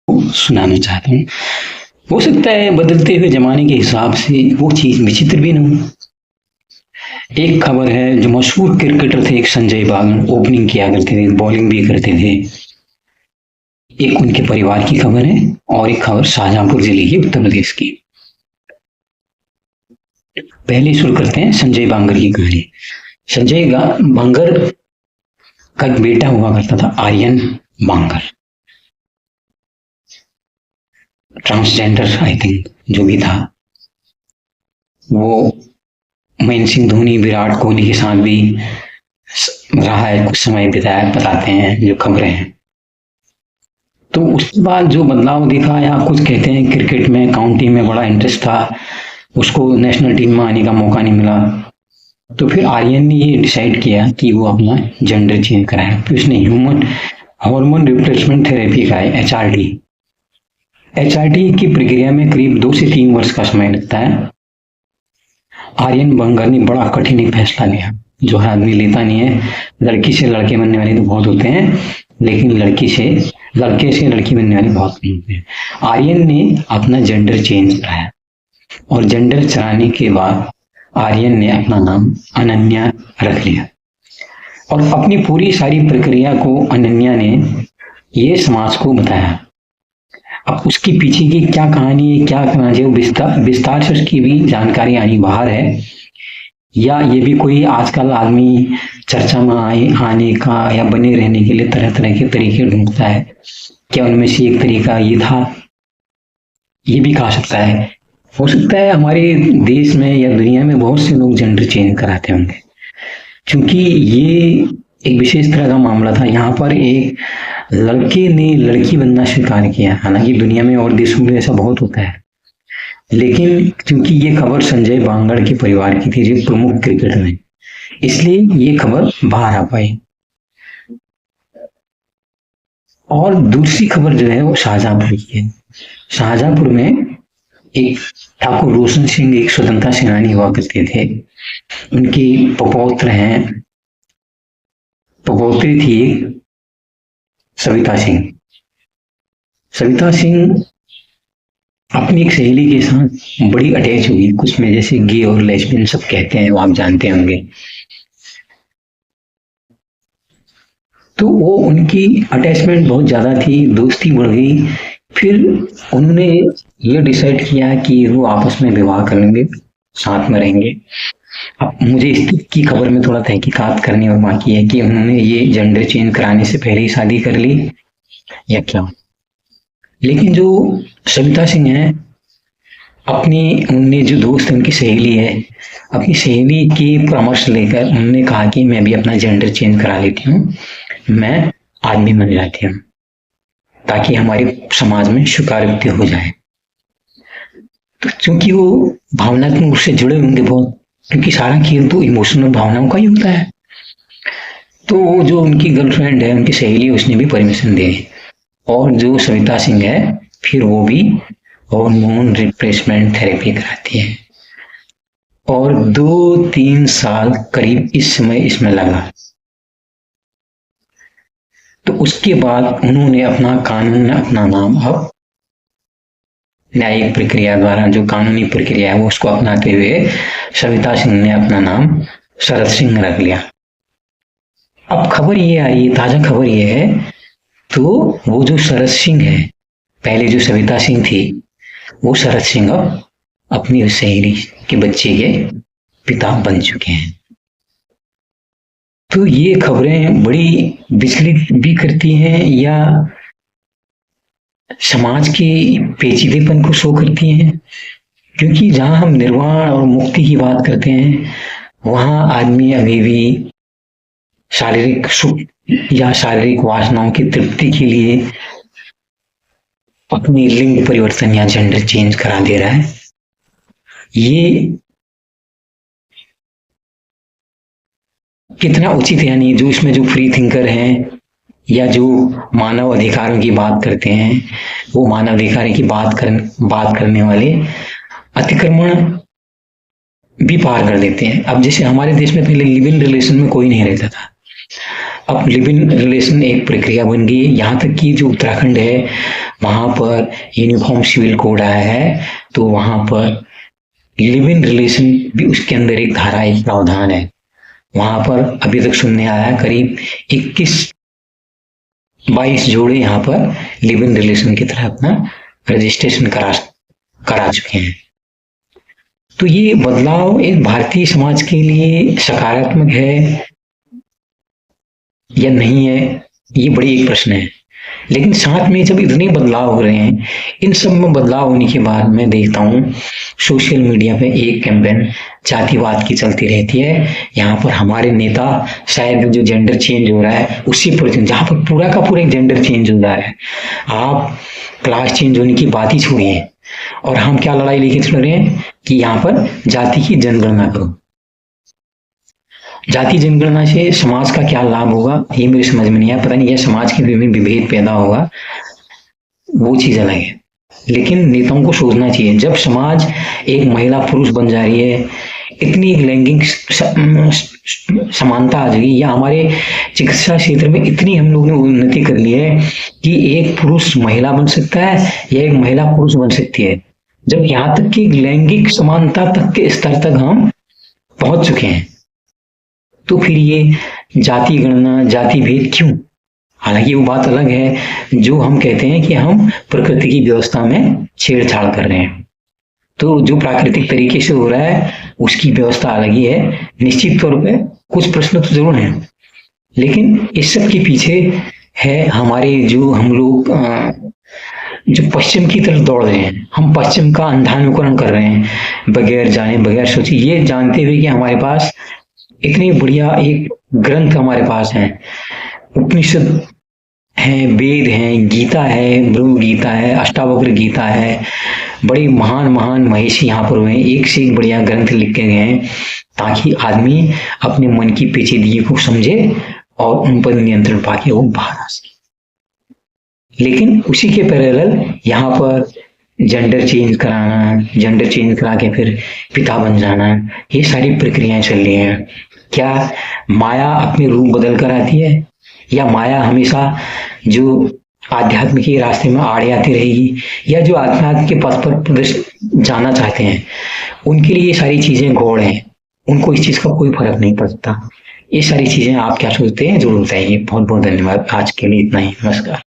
सुनाना चाहता हूँ। हो सकता है बदलते हुए ज़माने के हिसाब से वो चीज़ विचित्र भी ना हो। एक खबर है जो मशहूर क्रिकेटर थे एक संजय बांगर ओपनिंग किया करते थे, बॉलिंग भी करते थे। एक उनके परिवार की खबर है और एक खबर शाहजहांपुर जिले की उत्तर प्रदेश की। पहले शुरू करते हैं संजय बांगर की कहानी। बांगर का एक बेटा हुआ करता था आर्यन बांगर, ट्रांसजेंडर आई थिंक जो भी था। वो महेंद्र सिंह धोनी विराट कोहली के साथ भी रहा है, कुछ समय बिताया, बताते हैं जो खबरें हैं। तो उसके बाद जो बदलाव दिखा, या कुछ कहते हैं क्रिकेट में काउंटी में बड़ा इंटरेस्ट था, उसको नेशनल टीम में आने का मौका नहीं मिला। तो फिर आर्यन ने ये डिसाइड किया कि वो अपना जेंडर चेंज कराए। फिर उसने ह्यूमन हार्मोन रिप्लेसमेंट थेरेपी का है HRT। HRT की प्रक्रिया में करीब 2 से 3 वर्ष का समय लगता है। आर्यन बांगर ने बड़ा कठिन एक फैसला लिया जो हर आदमी लेता नहीं है। लड़की से लड़के बनने वाले तो बहुत होते हैं, लेकिन लड़के से लड़की बनने वाले बहुत कम होते हैं। आर्यन ने अपना जेंडर चेंज कराया और जेंडर चलाने के बाद आर्यन ने अपना नाम अनन्या रख लिया और अपनी पूरी सारी प्रक्रिया को अनन्या ने ये समाज को बताया। अब उसके पीछे की क्या कहानी है, क्या करना चाहिए, विस्तार से उसकी भी जानकारी आनी बाहर है, या ये भी कोई आजकल आदमी चर्चा में आने का या बने रहने के लिए तरह तरह के तरीके ढूंढता है। क्या उनमें से एक तरीका ये था, ये भी कहा सकता है। हो सकता है हमारे देश में या दुनिया में बहुत से लोग जेंडर चेंज कराते होंगे, क्योंकि ये एक विशेष तरह का मामला था। यहाँ पर एक लड़के ने लड़की बनना स्वीकार किया। हालांकि दुनिया में और देशों में ऐसा बहुत होता है, लेकिन क्योंकि ये खबर संजय बांगर के परिवार की थी जो प्रमुख क्रिकेटर हैं, इसलिए ये खबर बाहर आ पाई। और दूसरी खबर जो है वो शाहजहांपुर की है। शाहजहांपुर में एक ठाकुर रोशन सिंह एक स्वतंत्रता सेनानी हुआ करते थे। उनकी पपौत्री थी सविता सिंह। सविता सिंह अपनी एक सहेली के साथ बड़ी अटैच हुई, कुछ में जैसे गे और लेस्बियन सब कहते हैं, वो आप जानते होंगे। तो वो उनकी अटैचमेंट बहुत ज्यादा थी, दोस्ती बढ़ गई। फिर उन्होंने ये डिसाइड किया कि वो आपस में विवाह करेंगे, साथ में रहेंगे। अब मुझे इसकी खबर में थोड़ा तहकीकात करनी और बाकी है कि उन्होंने ये जेंडर चेंज कराने से पहले ही शादी कर ली या क्या। लेकिन जो सविता सिंह है, उनने जो दोस्त है, उनकी सहेली है, अपनी सहेली की परामर्श लेकर उन्होंने कहा कि मैं भी अपना जेंडर चेंज करा लेती हूँ, मैं आदमी बन जाती हूँ, ताकि हमारे समाज में स्वीकार्यता हो जाए। तो क्योंकि वो भावनात्मक रूप से जुड़े होंगे बहुत, क्योंकि सारा खेल तो इमोशनल भावनाओं का ही होता है। तो वो जो उनकी गर्लफ्रेंड है, उनकी सहेली, उसने भी परमिशन दे दी। और जो सविता सिंह है, फिर वो भी हार्मोन रिप्लेसमेंट थेरेपी कराती है। और 2-3 साल करीब इस समय इसमें लगा। तो उसके बाद उन्होंने अपना नाम अब न्यायिक प्रक्रिया द्वारा, जो कानूनी प्रक्रिया है वो उसको अपनाते हुए सविता सिंह ने अपना नाम शरद सिंह रख लिया। अब खबर ये आई, ताजा खबर ये है, तो वो जो शरद सिंह है, पहले जो सविता सिंह थी, वो शरद सिंह अब अपनी सहेली के बच्चे के पिता बन चुके हैं। तो ये खबरें बड़ी विचलित भी करती हैं या समाज के पेचीदेपन को शो करती हैं, क्योंकि जहां हम निर्वाण और मुक्ति की बात करते हैं, वहां आदमी अभी भी शारीरिक सुख या शारीरिक वासनाओं की तृप्ति के लिए अपनी लिंग परिवर्तन या जेंडर चेंज करा दे रहा है। ये कितना उचित है, यानी जो इसमें जो फ्री थिंकर हैं या जो मानव अधिकारों की बात करते हैं, वो मानव अधिकारों की बात करने वाले अतिक्रमण भी पार कर देते हैं। अब जैसे हमारे देश में पहले लिव इन रिलेशन में कोई नहीं रहता था, अब लिव इन रिलेशन एक प्रक्रिया बन गई है। यहाँ तक कि जो उत्तराखंड है, वहां पर यूनिफॉर्म सिविल कोड आया है, तो वहां पर लिव इन रिलेशन भी उसके अंदर एक धारा, एक प्रावधान है। वहां पर अभी तक सुनने आया है करीब 21-22 जोड़े यहाँ पर लिव इन रिलेशन की तरह अपना रजिस्ट्रेशन करा चुके हैं। तो ये बदलाव एक भारतीय समाज के लिए सकारात्मक है या नहीं है, ये बड़ी एक प्रश्न है। लेकिन साथ में जब इतने बदलाव हो रहे हैं, इन सब में बदलाव होने के बाद मैं देखता हूँ सोशल मीडिया पे एक कैंपेन जातिवाद की चलती रहती है। यहाँ पर हमारे नेता शायद जो जेंडर चेंज हो रहा है उसी पर, जहाँ पर पूरा का पूरा जेंडर चेंज हो रहा है। आप क्लास चेंज होने की बात ही छोड़िए, और हम क्या लड़ाई लेके चल रहे हैं कि यहाँ पर जाति की जनगणना करो। जाति जनगणना से समाज का क्या लाभ होगा ये मेरे समझ में नहीं आया। पता नहीं यह समाज के विभिन्न विभेद पैदा होगा, वो चीज अलग है। लेकिन नेताओं को सोचना चाहिए, जब समाज एक महिला पुरुष बन जा रही है, इतनी लैंगिक समानता आ जाएगी, या हमारे चिकित्सा क्षेत्र में इतनी हम लोगों ने उन्नति कर ली है कि एक पुरुष महिला बन सकता है या एक महिला पुरुष बन सकती है। जब यहाँ तक कि लैंगिक समानता तक के स्तर तक हम पहुंच चुके हैं, तो फिर ये जाति गणना, जाति भेद क्यों? हालांकि वो बात अलग है जो हम कहते हैं कि हम प्रकृति की व्यवस्था में छेड़छाड़ कर रहे हैं। तो जो प्राकृतिक तरीके से हो रहा है उसकी व्यवस्था अलग ही है। निश्चित तौर पे कुछ प्रश्न तो जरूर हैं, लेकिन इस सब के पीछे है हमारे जो हम लोग जो पश्चिम की तरफ दौड़ रहे हैं। हम पश्चिम का अंधानुकरण कर रहे हैं बगैर जाने बगैर सोचे, ये जानते हुए कि हमारे पास इतनी बढ़िया एक ग्रंथ हमारे पास है, उपनिषद है, वेद है, गीता है, ब्रह्म गीता है, अष्टावक्र गीता है, बड़े महान महान महर्षि यहाँ पर हुए हैं, एक से एक बढ़िया ग्रंथ लिखे गए हैं ताकि आदमी अपने मन की पेचीदगी को समझे और उन पर नियंत्रण पाके वो बाहर आ सके। लेकिन उसी के पैरेलल यहाँ पर जेंडर चेंज कराना, जेंडर चेंज करा के फिर पिता बन जाना, ये सारी प्रक्रियाएं चल रही हैं। क्या माया अपने रूप बदल कर आती है, या माया हमेशा जो आध्यात्म के रास्ते में आड़े आती रहेगी, या जो आध्यात्म के पथ पर जाना चाहते हैं उनके लिए ये सारी चीजें गौड़ हैं, उनको इस चीज का कोई फर्क नहीं पड़ता। ये सारी चीजें आप क्या सोचते हैं जरूर बताइए। बहुत बहुत धन्यवाद, आज के लिए इतना ही, नमस्कार।